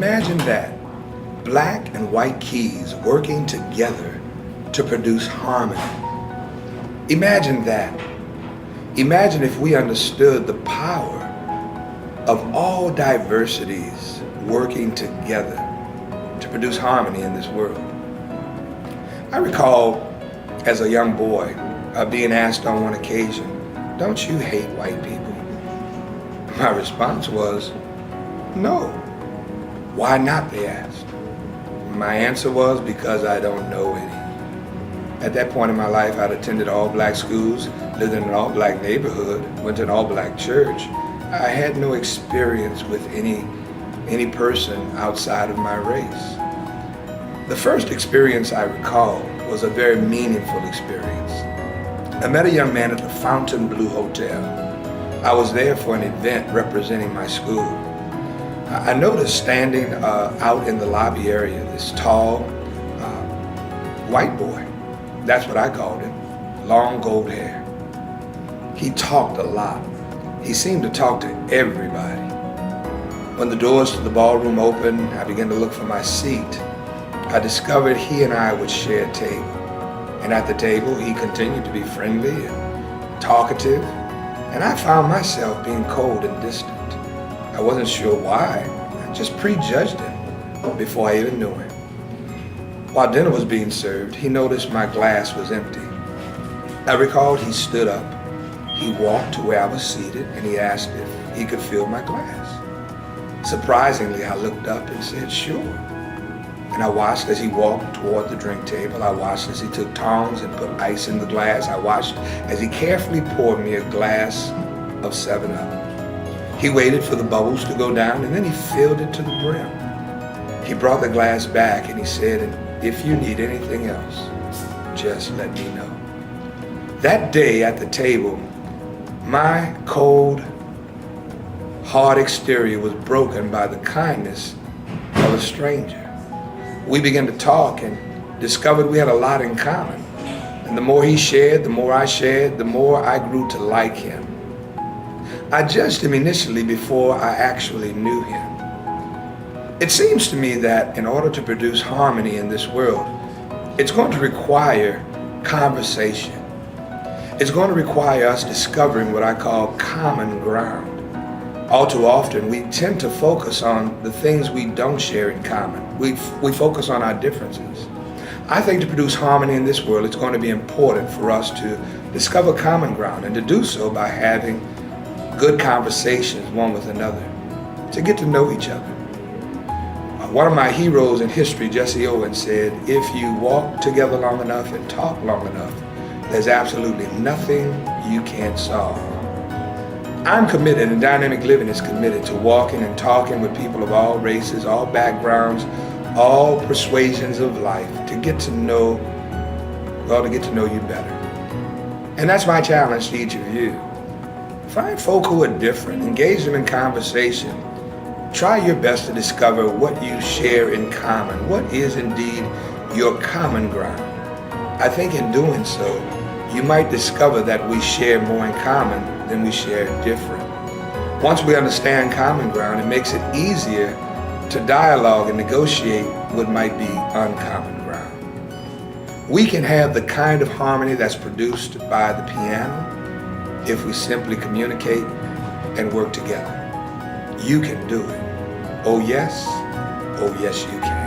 Imagine that, black and white keys working together to produce harmony. Imagine that. Imagine if we understood the power of all diversities working together to produce harmony in this world. I recall as a young boy being asked on one occasion, "Don't you hate white people?" My response was, "No." "Why not?" they asked. My answer was, "Because I don't know any." At that point in my life, I'd attended all black schools, lived in an all black neighborhood, went to an all black church. I had no experience with any person outside of my race. The first experience I recall was a very meaningful experience. I met a young man at the Fontainebleau Hotel. I was there for an event representing my school. I noticed standing out in the lobby area this tall white boy. That's what I called him. Long gold hair. He talked a lot. He seemed to talk to everybody. When the doors to the ballroom opened, I began to look for my seat. I discovered he and I would share a table. And at the table, he continued to be friendly and talkative. And I found myself being cold and distant. I wasn't sure why. I just prejudged him before I even knew him. While dinner was being served, he noticed my glass was empty. I recalled he stood up, he walked to where I was seated, and he asked if he could fill my glass. Surprisingly, I looked up and said, "Sure." And I watched as he walked toward the drink table. I watched as he took tongs and put ice in the glass. I watched as he carefully poured me a glass of 7-Up. He waited for the bubbles to go down, and then he filled it to the brim. He brought the glass back and he said, "If you need anything else, just let me know." That day at the table, my cold, hard exterior was broken by the kindness of a stranger. We began to talk and discovered we had a lot in common. And the more he shared, the more I shared, the more I grew to like him. I judged him initially before I actually knew him. It seems to me that in order to produce harmony in this world, it's going to require conversation. It's going to require us discovering what I call common ground. All too often, we tend to focus on the things we don't share in common. We focus on our differences. I think to produce harmony in this world, it's going to be important for us to discover common ground and to do so by having good conversations one with another, to get to know each other. One of my heroes in history, Jesse Owens, said, "If you walk together long enough and talk long enough, there's absolutely nothing you can't solve." I'm committed, and Dynamic Living is committed to walking and talking with people of all races, all backgrounds, all persuasions of life, to get to know you better. And that's my challenge to each of you. Find folk who are different, engage them in conversation. Try your best to discover what you share in common, what is indeed your common ground. I think in doing so, you might discover that we share more in common than we share different. Once we understand common ground, it makes it easier to dialogue and negotiate what might be uncommon ground. We can have the kind of harmony that's produced by the piano if we simply communicate and work together. You can do it. Oh yes you can.